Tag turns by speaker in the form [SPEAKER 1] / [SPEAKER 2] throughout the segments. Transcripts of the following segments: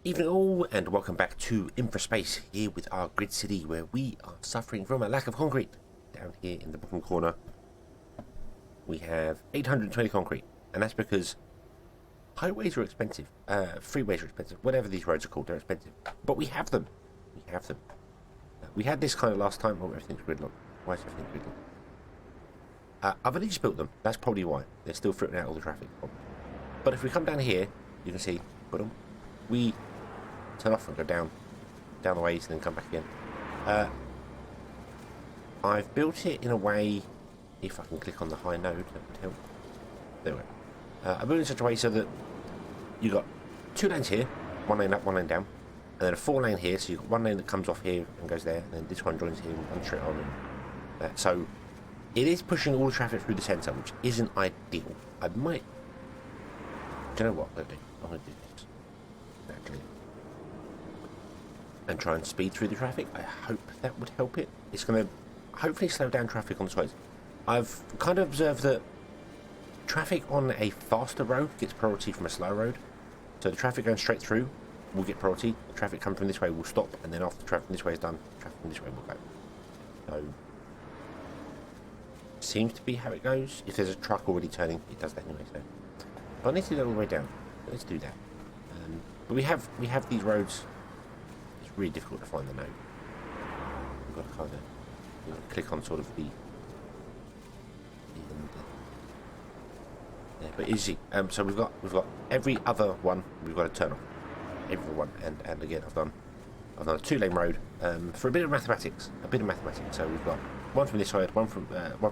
[SPEAKER 1] Evening all, and welcome back to InfraSpace, here with our grid city, where we are suffering from a lack of concrete. Down here in the bottom corner, we have 820 concrete, and that's because highways are expensive, freeways are expensive, whatever these roads are called, they're expensive. But we have them. We have them. We had this kind of last time. Oh, everything's gridlocked. Why is everything gridlocked? I've only just built them. That's probably why. They're still filtering out all the traffic. But if we come down here, you can see, put them. We turn off and go down the ways and then come back again. I've built it in a way, if I can click on the high node, that would help. There we go. I built it in such a way so that you've got two lanes here, one lane up, one lane down, and then a four lane here, so you've got one lane that comes off here and goes there, and then this one joins here and runs straight on. And so it is pushing all the traffic through the centre, which isn't ideal. I might... Do you know what I'm going to do? I'm going to do this. Actually. And try and speed through the traffic. I hope that would help it. It's going to hopefully slow down traffic on the sides. I've kind of observed that traffic on a faster road gets priority from a slow road. So the traffic going straight through will get priority. The traffic coming from this way will stop, and then after the traffic from this way is done, traffic from this way will go. So seems to be how it goes. If there's a truck already turning, it does that anyway. So, but I need to do that all the way down. Let's do that. But we have these roads. It's really difficult to find the node. We've got to kind of click on sort of the yeah, but easy. So we've got every other one we've got to turn off. Every one, and again I've done a two-lane road for a bit of mathematics. So we've got one from this side, one from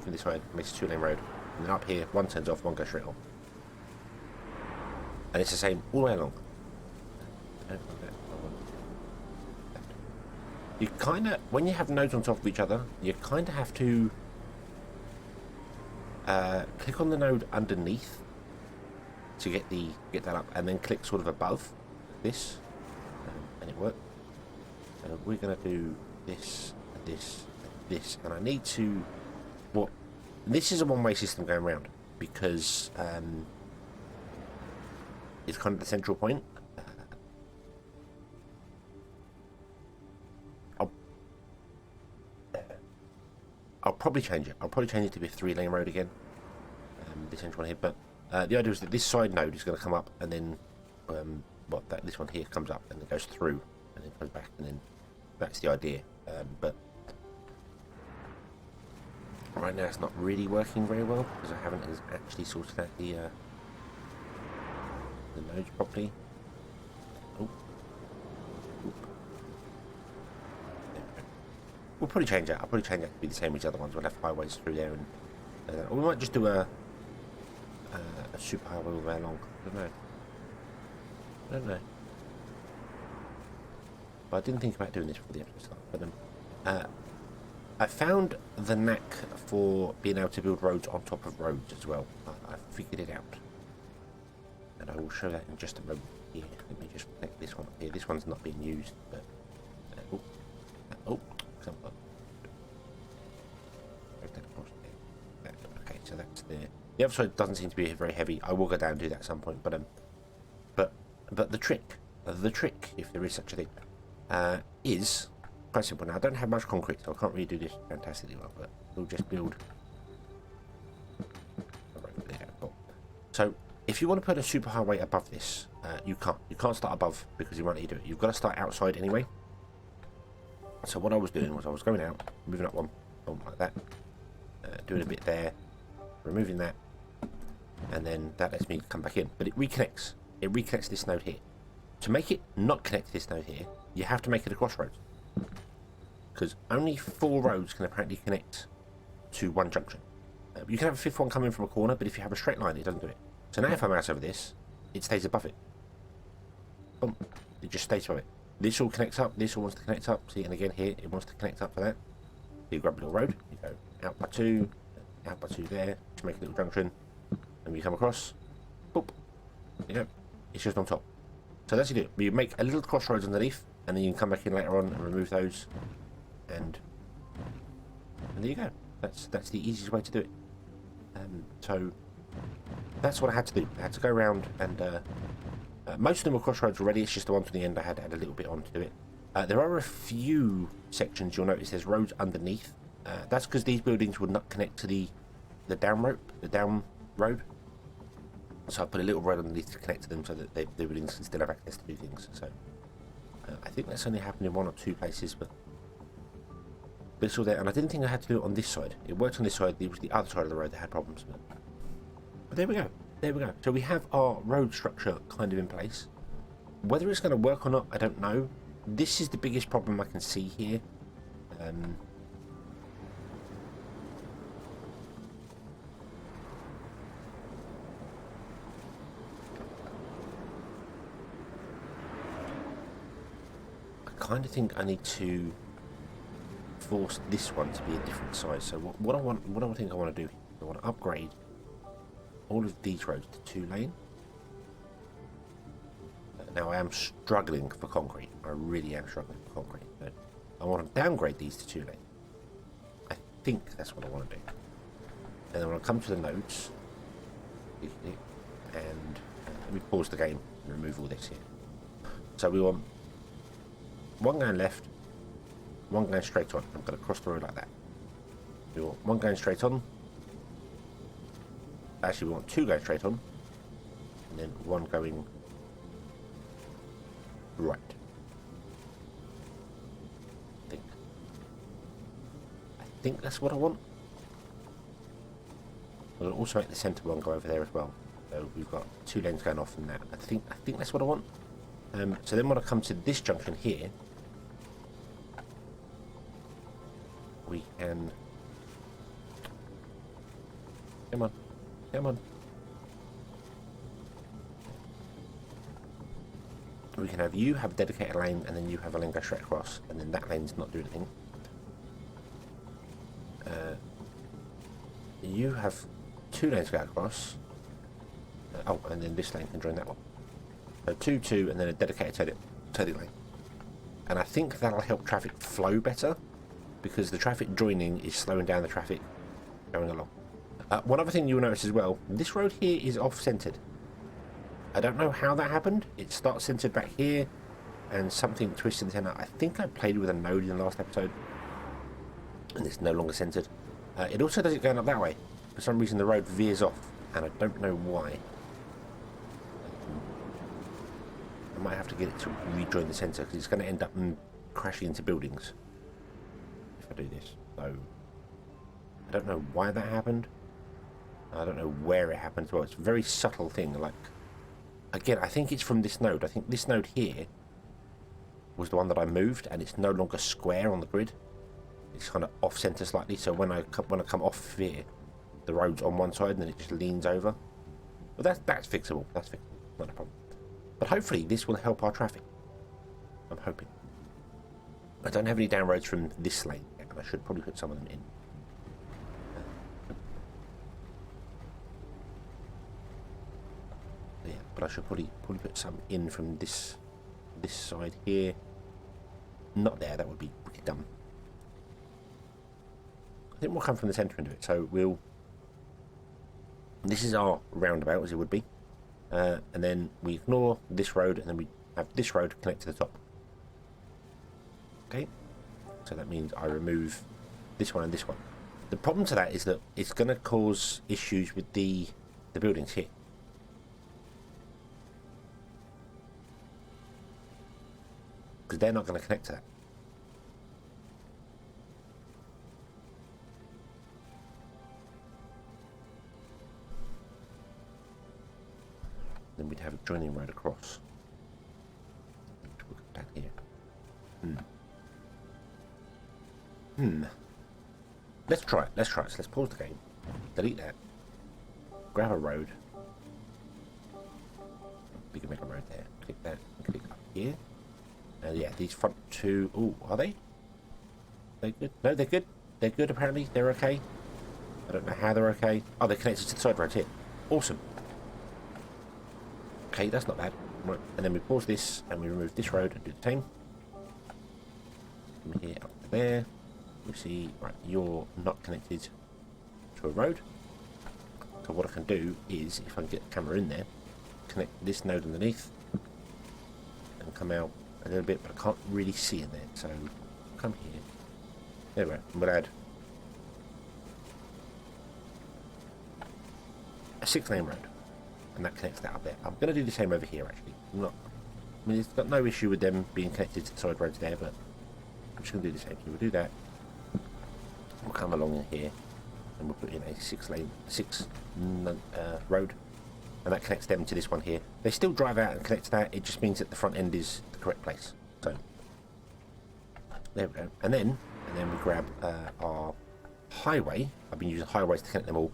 [SPEAKER 1] this side, makes a two-lane road, and then up here one turns off, one goes straight on, and it's the same all the way along. You kind of, when you have nodes on top of each other, you kind of have to click on the node underneath to get that up, and then click sort of above this, and it worked. So we're going to do this, this, this, and I need to. Well, this is a one-way system going around because it's kind of the central point. I'll probably change it. I'll probably change it to be a three-lane road again. This central one here, but the idea is that this side node is going to come up, and then this one here comes up and then goes through, and then comes back, and then that's the idea. But right now it's not really working very well because I haven't actually sorted out the nodes properly. Oh. We'll probably change that. I'll probably change that to be the same as the other ones. We'll have highways through there, and or we might just do a super highway all the way along. I don't know. But I didn't think about doing this before the episode started. But I found the knack for being able to build roads on top of roads as well. I figured it out, and I will show that in just a moment. Here, let me just connect this one up here. This one's not being used, but okay, so that's there. The other side doesn't seem to be very heavy. I will go down and do that at some point, but the trick, if there is such a thing, is quite simple. Now I don't have much concrete, so I can't really do this fantastically well, but we'll just build. So if you want to put a superhighway above this, you can't start above because you won't let you do it. You've got to start outside anyway. So what I was doing was I was going out, moving up one like that, doing a bit there, removing that, and then that lets me come back in. But it reconnects. It reconnects this node here. To make it not connect to this node here, you have to make it a crossroads. Because only 4 roads can apparently connect to one junction. You can have a fifth one coming from a corner, but if you have a straight line, it doesn't do it. So now if I mouse over this, it stays above it. Boom. It just stays above it. This all connects up, this all wants to connect up. See, and again here, it wants to connect up for that. You grab a little road, you go out by 2 there, to make a little junction, and you come across, boop, there you go. It's just on top. So that's what you do. You make a little crossroads underneath, and then you can come back in later on and remove those, and there you go. That's the easiest way to do it. So that's what I had to do. I had to go around and Most of them are crossroads already. It's just the ones at the end I had a little bit on to do it. There are a few sections you'll notice there's roads underneath. That's because these buildings would not connect to the down road. So I put a little road underneath to connect to them so that the buildings can still have access to do things. So I think that's only happened in 1 or 2 places, but it's all there. And I didn't think I had to do it on this side. It worked on this side. It was the other side of the road that had problems. But there we go. There we go. So we have our road structure kind of in place. Whether it's going to work or not, I don't know. This is the biggest problem I can see here. I kind of think I need to force this one to be a different size. So what I think I want to do, I want to upgrade all of these roads to 2-lane. Now I am struggling for concrete. I really am struggling for concrete. But I want to downgrade these to 2-lane. I think that's what I want to do. And then when I come to the nodes, and let me pause the game and remove all this here. So we want one going left, one going straight on. I'm going to cross the road like that. We want one going straight on. Actually, we want 2 going straight on, and then 1 going right. I think that's what I want. I'll also make the centre one go over there as well. So we've got 2 lanes going off from that. I think that's what I want. So then when I come to this junction here, we can come on. We can have you have a dedicated lane, and then you have a lane go straight across, and then that lane's not doing anything. You have 2 lanes go across. And then this lane can join that one. So 2, and then a dedicated turning lane. And I think that'll help traffic flow better, because the traffic joining is slowing down the traffic going along. One other thing you'll notice as well, this road here is off-centered. I don't know how that happened. It starts centered back here, and something twisted the center. I think I played with a node in the last episode, and it's no longer centered. It also does it going up that way. For some reason the road veers off, and I don't know why. I might have to get it to rejoin the center, because it's going to end up crashing into buildings if I do this. So I don't know why that happened. I don't know where it happened as well. It's a very subtle thing. Like, again, I think it's from this node. I think this node here was the one that I moved, and it's no longer square on the grid. It's kind of off center slightly. So when I come off here, the road's on one side, and then it just leans over. But that's fixable. That's fixable. Not a problem. But hopefully this will help our traffic. I'm hoping. I don't have any down roads from this lane yet, and I should probably put some of them in. Yeah, but I should probably put some in from this side here. Not there, that would be wicked dumb. I think we'll come from the centre into it, so we'll... This is our roundabout, as it would be. And then we ignore this road, and then we have this road connect to the top. Okay? So that means I remove this one and this one. The problem to that is that it's going to cause issues with the buildings here. Because they're not going to connect to that. Then we'd have a joining road across. Down here. Let's try it. So let's pause the game. Delete that. Grab a road. We can make a road there. Click that. Click up here. And yeah, these front 2... Oh, are they? They good? No, they're good. They're good, apparently. They're okay. I don't know how they're okay. Oh, they're connected to the side roads here. Awesome. Okay, that's not bad. Right, and then we pause this, and we remove this road and do the same. From here up to there. We see, right, you're not connected to a road. So what I can do is, if I can get the camera in there, connect this node underneath. and come out a little bit, but I can't really see in there. So come here. There we go. We'll add a 6-lane road, and that connects that up there. I'm going to do the same over here, actually. I mean, it's got no issue with them being connected to the side roads there, but I'm just going to do the same. So we'll do that. We'll come along in here, and we'll put in a 6-lane road, and that connects them to this one here. They still drive out and connect to that. It just means that the front end is the correct place. So there we go. And then we grab our highway. I've been using highways to connect them all.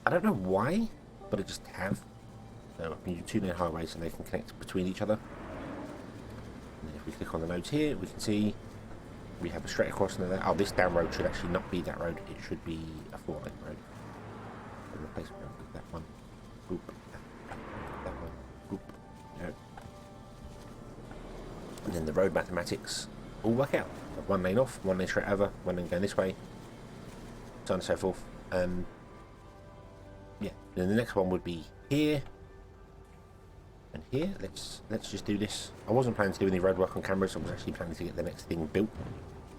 [SPEAKER 1] I don't know why, but I just have. So I can use 2-lane highways and they can connect between each other. And then if we click on the nodes here, we can see we have a straight across and there. Oh, this down road should actually not be that road. It should be a 4-lane road. So replace that one. Boop. That one. Boop. No. And then the road mathematics all work out. 1 lane off, 1 lane straight over, 1 lane going this way, so on and so forth. Yeah. Then the next one would be here and here. Let's just do this. I wasn't planning to do any road work on cameras. I was actually planning to get the next thing built,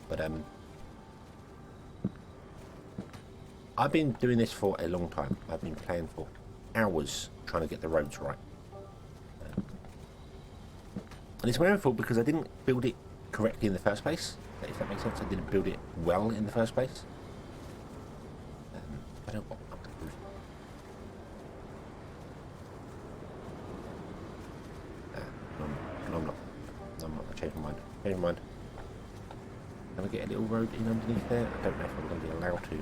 [SPEAKER 1] but I've been doing this for a long time. I've been playing for hours trying to get the roads right, and it's my own fault because I didn't build it correctly in the first place. If that makes sense, I didn't build it well in the first place. I don't want. No, I'm not. I changed my mind. Can I get a little road in underneath there? I don't know if I'm going to be allowed to.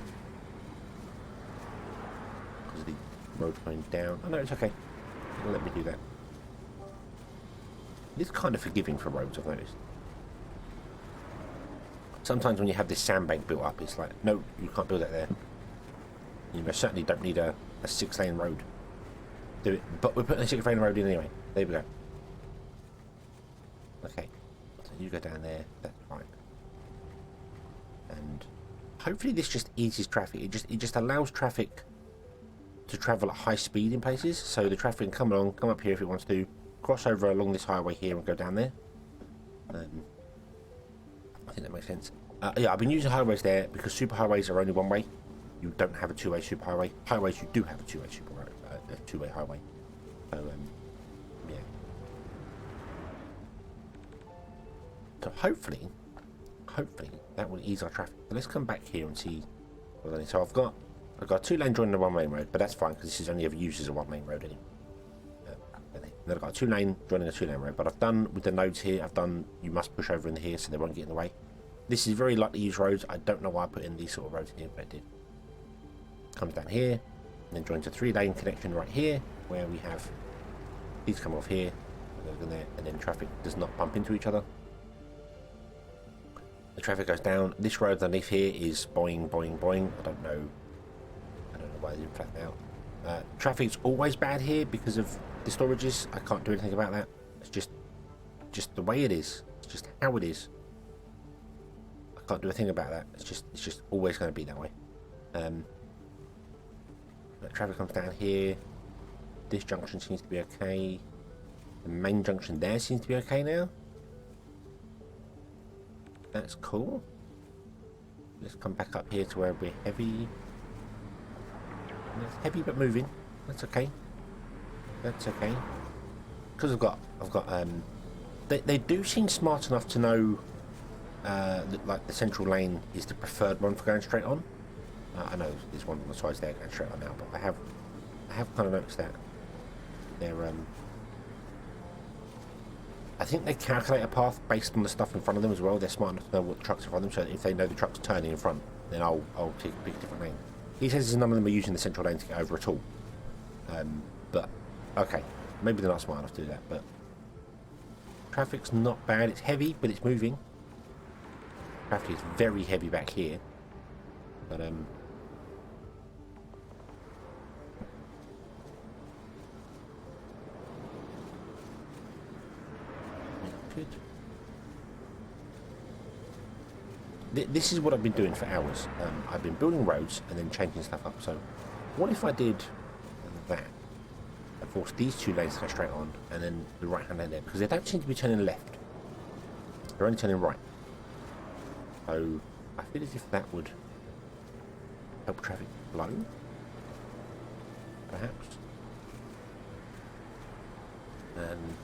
[SPEAKER 1] Because of the road going down. Oh no, it's okay. It'll let me do that. It's kind of forgiving for roads, I've noticed. Sometimes when you have this sandbank built up, it's like, no, you can't build that there. You most certainly don't need a 6-lane road. Do it, but we're putting a 6-lane road in anyway. There we go. Okay, so you go down there, that's fine. And hopefully this just eases traffic. It just allows traffic to travel at high speed in places. So the traffic can come along, come up here if it wants to, cross over along this highway here and go down there. I think that makes sense. Yeah, I've been using highways there because superhighways are only one way. You don't have a 2-way superhighway. Highways, you do have a 2-way a 2-way highway. So yeah. So hopefully that will ease our traffic. So let's come back here and see what I need. So I've got a 2-lane joining the 1-lane road, but that's fine because this is only ever used as a 1-lane road anyway. Then I've got a 2-lane joining a 2-lane road, but I've done with the nodes here. I've done you must push over in here so they won't get in the way. This is very lightly used roads. I don't know why I put in these sort of roads here, but I did. Comes down here, and then joins a 3-lane connection right here, where we have these come off here, and then traffic does not bump into each other. The traffic goes down. This road underneath here is boing, boing, boing. I don't know why they didn't flatten out. Traffic's always bad here because of the storages. I can't do anything about that. It's just the way it is. It's just how it is. I can't do a thing about that. It's just always going to be that way. Traffic comes down here. This junction seems to be okay. The main junction there seems to be okay now. That's cool. Let's come back up here to where we're heavy. It's heavy but moving. That's okay. That's okay. Because I've got they do seem smart enough to know that like the central lane is the preferred one for going straight on. I know there's one on the sides there going straight on now, but I have kind of noticed that they're I think they calculate a path based on the stuff in front of them as well. They're smart enough to know what the truck's in front of them, so if they know the truck's turning in front, then I'll pick a different lane. He says none of them are using the central lane to get over at all. But okay, maybe they're not smart enough to do that. But traffic's not bad. It's heavy, but it's moving. Traffic is very heavy back here, but good. This is what I've been doing for hours. I've been building roads and then changing stuff up. So what if I did that? force these 2 lanes to go straight on, and then the right hand lane there, because they don't seem to be turning left. They're only turning right. So I feel as if that would help traffic flow, perhaps. And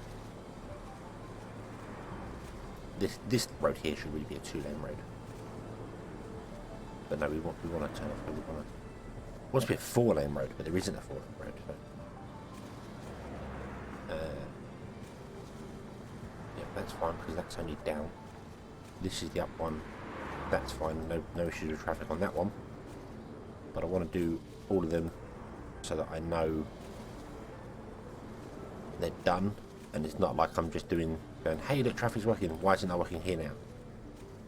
[SPEAKER 1] this road here should really be a 2-lane road. But no, we want to turn off. We want to. It wants to be a 4-lane road, but there isn't a 4-lane road. So. Yeah, that's fine because that's only down. This is the up one. That's fine. No issues with traffic on that one. But I want to do all of them so that I know they're done, and it's not like I'm just going, hey, look, traffic's working. Why isn't that working here now?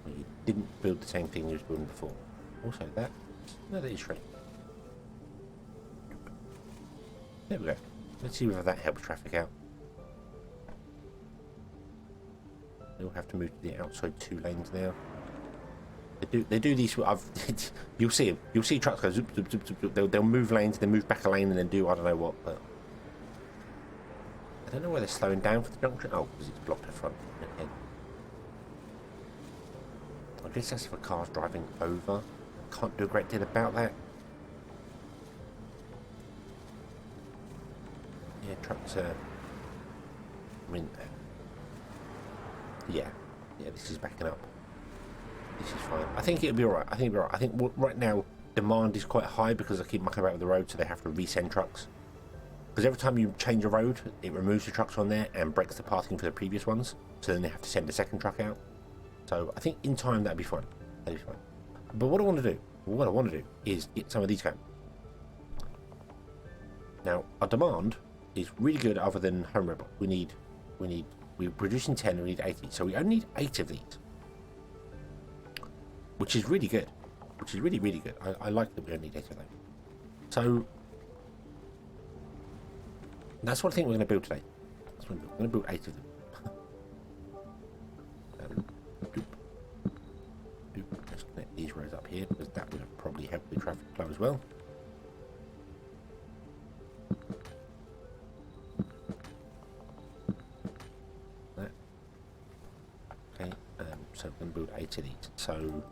[SPEAKER 1] Well, you didn't build the same thing you was building before. Also, that is true. There we go. Let's see whether that helps traffic out. They'll have to move to the outside 2 lanes now. They do these. You'll see them. You'll see trucks go zoop, zoop, zoop, zoop. They'll move lanes, then move back a lane, and then do I don't know what. But I don't know why they're slowing down for the junction. Oh, because it's blocked the front. Okay. I guess that's for cars driving over. Can't do a great deal about that. Yeah, trucks are. I mean, yeah, this is backing up. This is fine. I think it'll be alright. I think right now demand is quite high because I keep mucking about with the road, so they have to resend trucks. Because every time you change a road, it removes the trucks on there and breaks the pathing for the previous ones. So then they have to send a second truck out. So I think in time that'd be fine. That'd be fine. But what I want to do is get some of these going. Now our demand is really good, other than home robot. We're producing 10 and we need 80. So we only need 8 of these. Which is really good. Which is really, really good. I like that we only need 8 of them. So that's what I think we're going to build today. We're going to build 8 of them. Let's connect these rows up here because that would probably help the traffic flow as well. That. Okay, so we're going to build 8 of these. So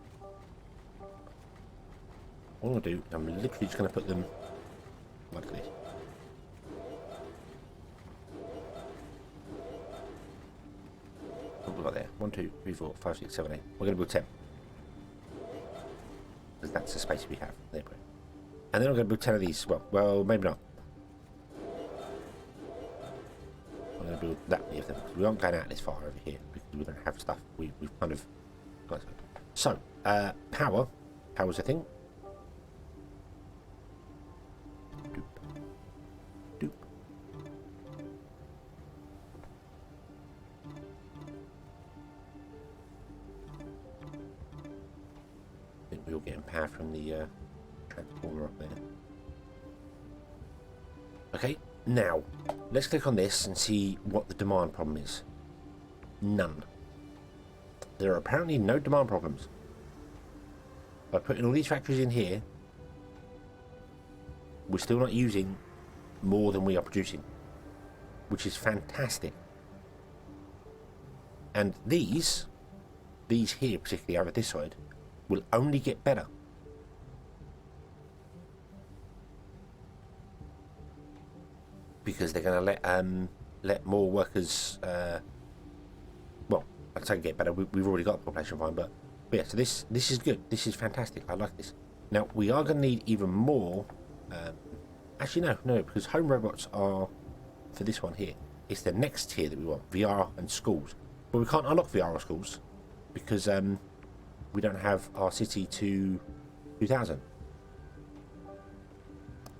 [SPEAKER 1] what I'll do, I'm literally just going to put them like this. What have we got there? 1, 2, 3, 4, 5, 6, 7, 8. We're going to build 10. Because that's the space we have. There we go. And then I'm going to build 10 of these as well. Well, maybe not. I'm going to build that many of them. Because we aren't going out this far over here. Because we don't have stuff. We've kind of got it. So, power. Power's a thing. Doop. I think we're getting power from the transformer up there. Okay, now let's click on this and see what the demand problem is. None. There are apparently no demand problems. By putting all these factories in here, we're still not using more than we are producing, which is fantastic. And these here, particularly over this side, will only get better. Because they're going to let more workers, well, I'd say get better. We've already got the population fine, but yeah. So this is good. This is fantastic. I like this. Now we are going to need even more. Actually, no, because home robots are for this one here. It's the next tier that we want, VR and schools. But we can't unlock VR or schools because we don't have our city to 2000.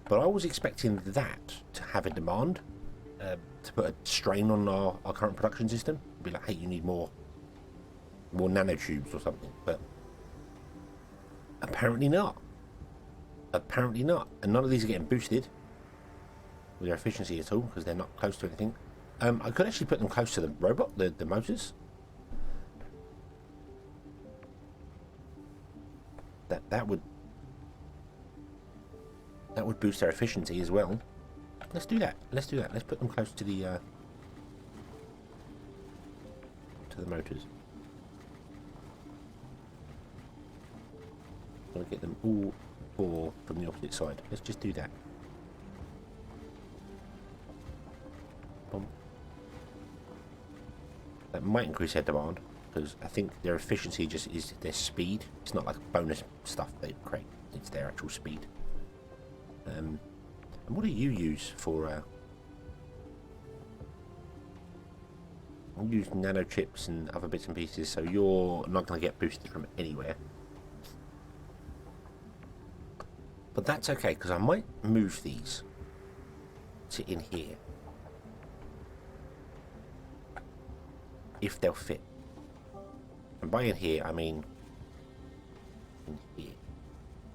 [SPEAKER 1] But I was expecting that to have a demand, to put a strain on our current production system. Be like, hey, you need more nanotubes or something. But apparently not. Apparently not. And none of these are getting boosted with their efficiency at all because they're not close to anything. I could actually put them close to the robot, the motors. That would boost their efficiency as well. let's do that. Let's do that. Let's put them close to the motors. I'm gonna get them all four from the opposite side. Let's just do that. Boom. That might increase their demand because I think their efficiency just is their speed. It's not like bonus stuff they create. It's their actual speed. And what do you use for? You use nano chips and other bits and pieces, so you're not going to get boosted from anywhere. But that's okay because I might move these to in here if they'll fit. And by in here, I mean in here.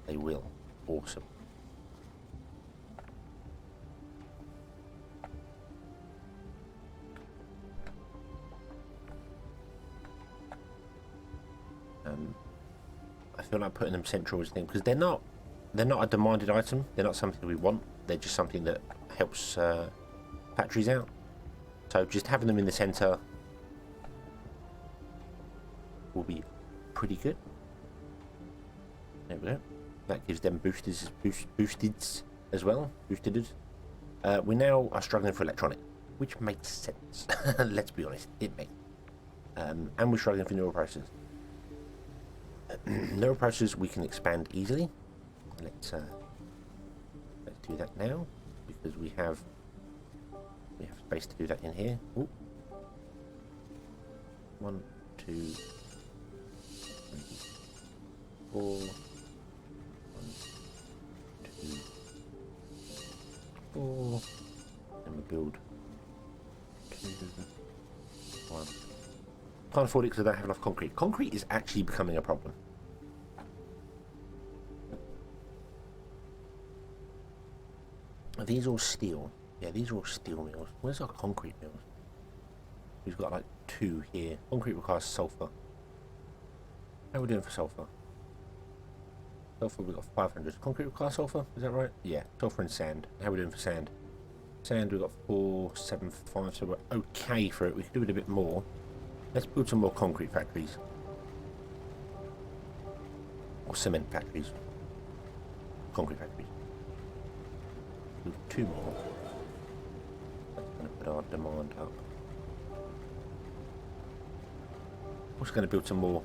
[SPEAKER 1] They will. Awesome. I feel like putting them central is the thing because they're not a demanded item. They're not something we want. They're just something that helps factories out. So just having them in the center will be pretty good. There we go. That gives them boosted as well. Boosted. We now are struggling for electronic, which makes sense. Let's be honest, it makes. And we're struggling for neural processors. Neural processors we can expand easily. Let's do that now because we have space to do that in here. Ooh. 1, 2, 3, 4. 1, 2, 4. And we build 2, 1. Can't afford it because I don't have enough concrete. Concrete is actually becoming a problem. Are these all steel? Yeah, these are all steel mills. Where's our concrete mills? We've got like 2 here. Concrete requires sulfur. How are we doing for sulfur? Sulfur, we've got 500. Concrete requires sulfur? Is that right? Yeah, sulfur and sand. How are we doing for sand? Sand, we've got 475, so we're okay for it. We can do it a bit more. Let's build some more concrete factories. Or cement factories. Concrete factories. Build 2 more. That's going to put our demand up. Also going to build some more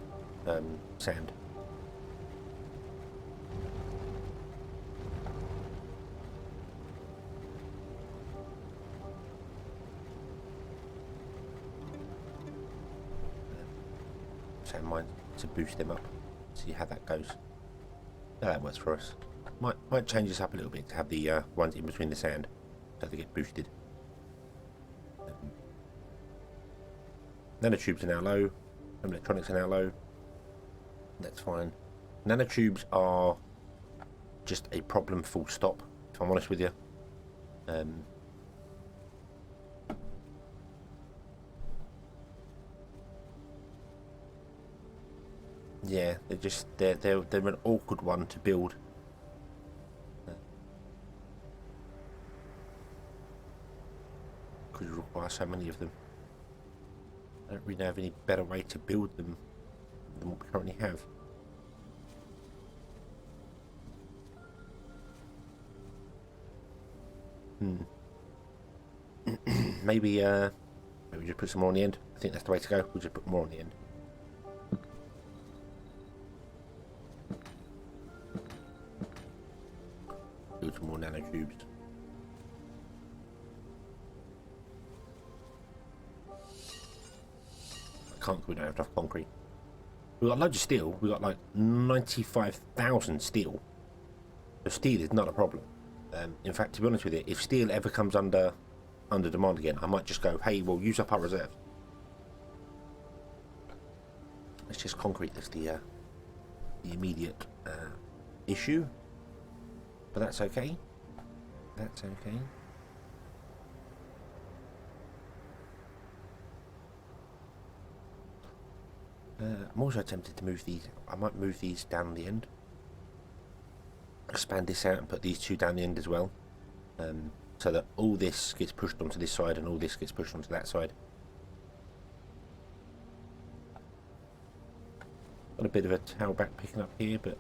[SPEAKER 1] sand. Sand mines to boost them up. See how that goes. Yeah, that works for us. Might change this up a little bit to have the ones in between the sand so they get boosted. Nanotubes are now low. Electronics are now low. That's fine. Nanotubes are just a problem full stop, if I'm honest with you. Yeah, they're an awkward one to build. Because you require so many of them. I don't really have any better way to build them than what we currently have. Maybe just put some more on the end. I think that's the way to go. We'll just put more on the end. Build some more nanotubes. We don't have enough concrete. We've got loads of steel. We've got like 95,000 steel. So steel is not a problem. In fact, to be honest with you, if steel ever comes under demand again, I might just go, hey, we'll use up our reserves. It's just concrete that's the immediate issue. But that's okay. That's okay. I'm also tempted to move these. I might move these down the end. Expand this out and put these 2 down the end as well. so that all this gets pushed onto this side and all this gets pushed onto that side. Got a bit of a tailback picking up here, but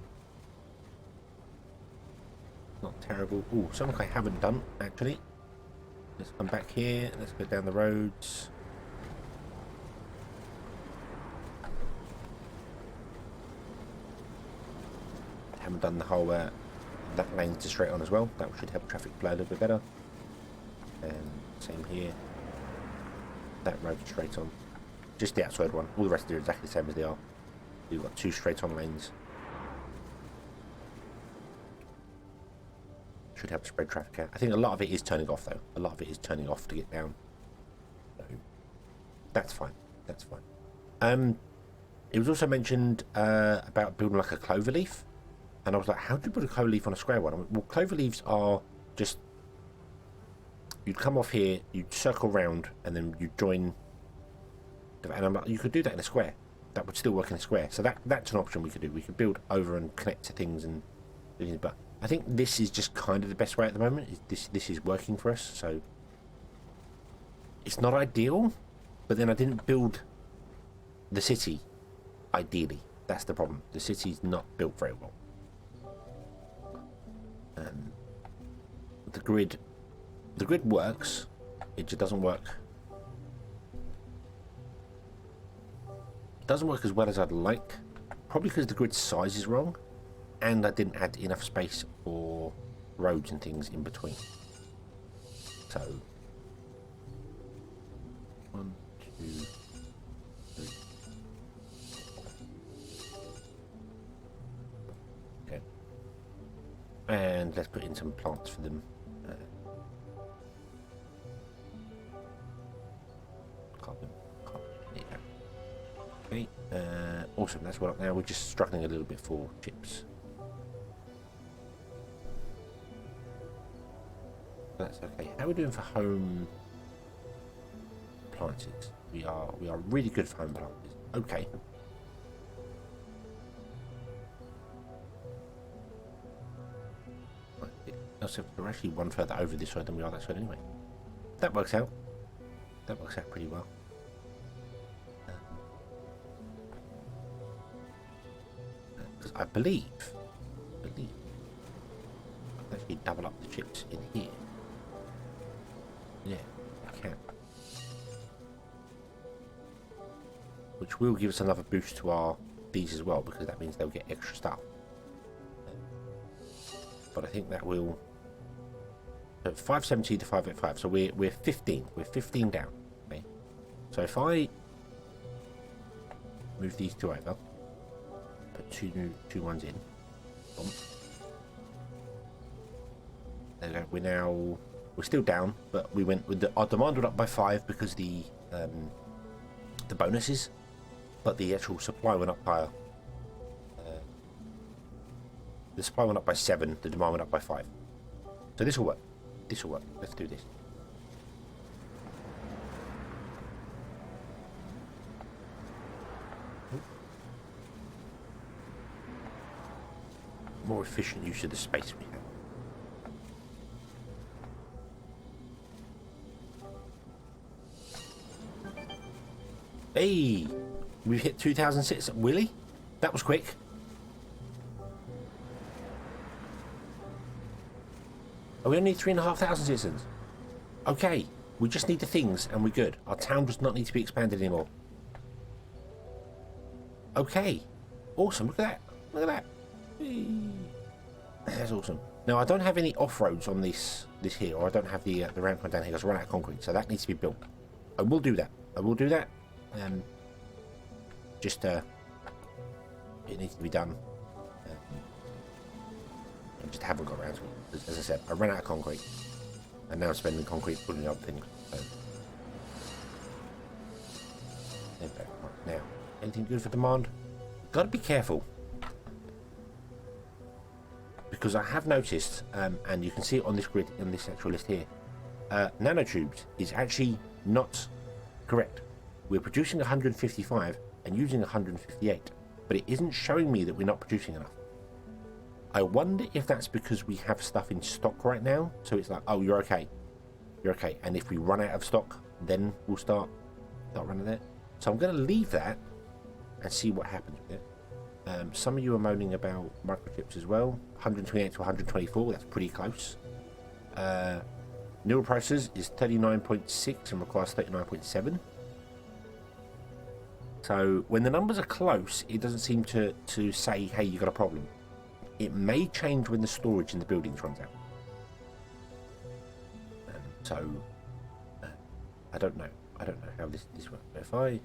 [SPEAKER 1] not terrible. Oh, something I haven't done actually. Let's come back here. Let's go down the roads. Haven't done the whole that lane to straight on as well. That should help traffic flow a little bit better. And same here. That road straight on. Just the outside one. All the rest are exactly the same as they are. You've got 2 straight on lanes. Should help spread traffic out. I think a lot of it is turning off though. A lot of it is turning off to get down. So that's fine. That's fine. It was also mentioned about building like a clover leaf. And I was like, how do you put a clover leaf on a square one? I went, well, clover leaves are just... You'd come off here, you'd circle round, and then you'd join... And I'm like, you could do that in a square. That would still work in a square. So that's an option we could do. We could build over and connect to things and... But I think this is just kind of the best way at the moment. This is working for us, so... It's not ideal, but then I didn't build the city ideally. That's the problem. The city's not built very well. The grid works, it just doesn't work. It doesn't work as well as I'd like, probably because the grid size is wrong, and I didn't add enough space for roads and things in between. So 1, 2, 3. Okay. And let's put in some plants for them. Okay, awesome, that's well up now. We're just struggling a little bit for chips. That's okay. How are we doing for home appliances? We are really good for home appliances. Okay. So we're actually one further over this side than we are that side anyway. That works out. That works out pretty well. Because I believe I can actually double up the chips in here. Yeah, I can. Which will give us another boost to our these as well, because that means they'll get extra stuff. But I think that will... 570 to 585, so we're 15. We're 15 down. Okay. So if I move these 2 over, put two ones in. Boom. There we go. We're still down, but we went with our demand went up by 5 because the bonuses, but the actual supply went up higher. The supply went up by 7. The demand went up by 5. So this will work. This will work. Let's do this. More efficient use of the space we have. Hey, we've hit 2,000 citizens. Really? That was quick. Oh, we only need 3,500 citizens. Okay, we just need the things and we're good. Our town does not need to be expanded anymore. Okay, awesome. Look at that. Look at that. Whee. That's awesome. Now I don't have any off-roads on this here, or I don't have the ramp down here because I run out of concrete, so that needs to be built. I will do that. I will do that. Just it needs to be done. I just haven't got around to it. As I said, I ran out of concrete, and now I'm spending concrete putting other things. So. There we go. Right, now, anything good for demand? Got to be careful, because I have noticed, and you can see it on this grid, in this actual list here, nanotubes is actually not correct. We're producing 155 and using 158, but it isn't showing me that we're not producing enough. I wonder if that's because we have stuff in stock right now, so it's like, oh, you're okay. you're okay. And if we run out of stock, then we'll start running it. So I'm going to leave that and see what happens with it. Some of you are moaning about microchips as well. 128 to 124, that's pretty close. Neural processors is 39.6 and requires 39.7. So when the numbers are close, it doesn't seem to say, hey, you got a problem. It may change when the storage in the buildings runs out. I don't know. I don't know how this works. But if I...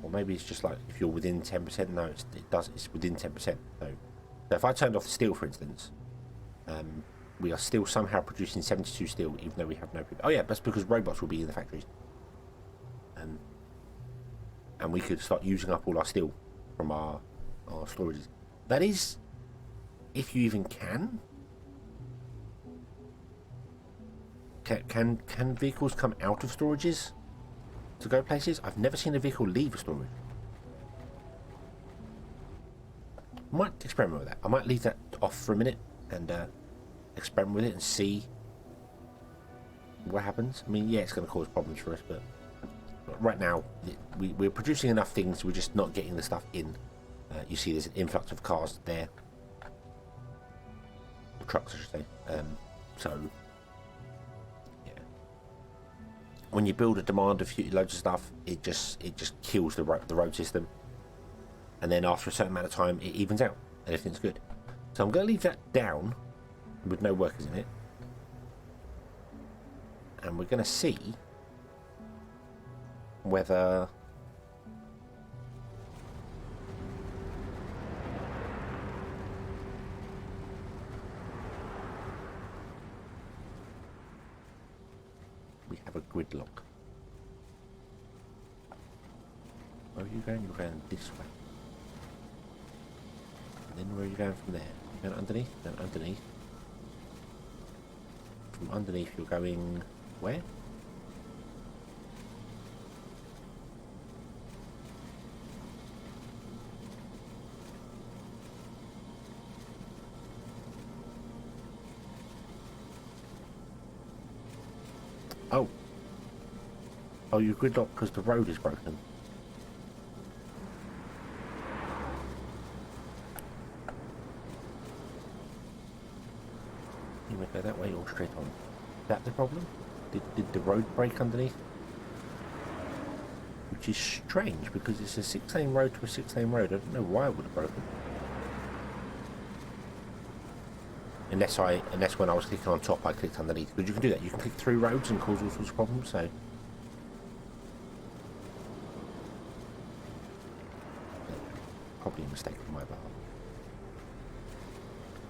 [SPEAKER 1] Or maybe it's just like if you're within 10%. No, it's within 10%. So if I turned off the steel, for instance, we are still somehow producing 72 steel, even though we have no people. Oh yeah, that's because robots will be in the factories. And we could start using up all our steel from our storages. That is, if you even can. Can vehicles come out of storages to go places? I've never seen a vehicle leave a storage. Might experiment with that. I might leave that off for a minute and experiment with it and see what happens. I mean, yeah, it's going to cause problems for us, but right now we're producing enough things. We're just not getting the stuff in. You see, there's an influx of cars there, or trucks, I should say. So. When you build a demand of loads of stuff, it just kills the road system, and then after a certain amount of time, it evens out and everything's good. So I'm going to leave that down with no workers in it, and we're going to see whether have a gridlock. Where are you going? You're going this way. And then where are you going from there? You're going underneath? Going underneath. From underneath you're going where? Oh, you gridlock because the road is broken. You might go that way or straight on. Is that the problem? Did the road break underneath? Which is strange because it's a 6-lane road to a 6-lane road. I don't know why it would have broken. Unless when I was clicking on top I clicked underneath. But you can do that. You can click through roads and cause all sorts of problems, so... Probably a mistake on my part.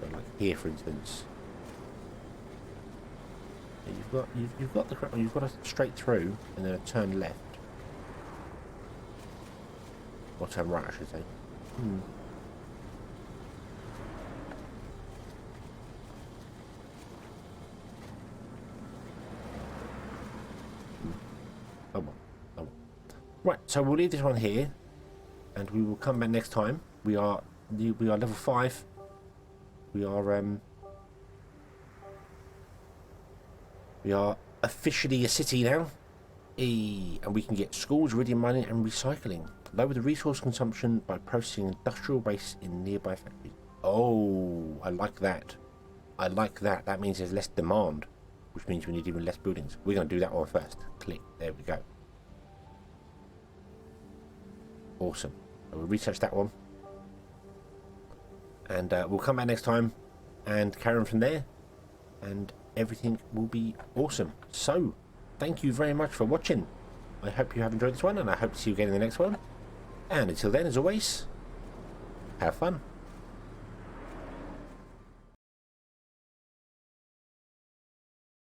[SPEAKER 1] But like here, for instance, you've got the correct one. You've got to straight through and then a turn left, or turn right, I should say. Oh well. Right, so we'll leave this one here. And we will come back next time. We are level 5. We are officially a city now. And we can get schools, iridium mining, and recycling. Lower the resource consumption by processing industrial waste in nearby factories. Oh, I like that. I like that. That means there's less demand, which means we need even less buildings. We're going to do that one first. Click. There we go. Awesome. We'll research that one. And we'll come back next time and carry on from there. And everything will be awesome. So, thank you very much for watching. I hope you have enjoyed this one, and I hope to see you again in the next one. And until then, as always, have fun.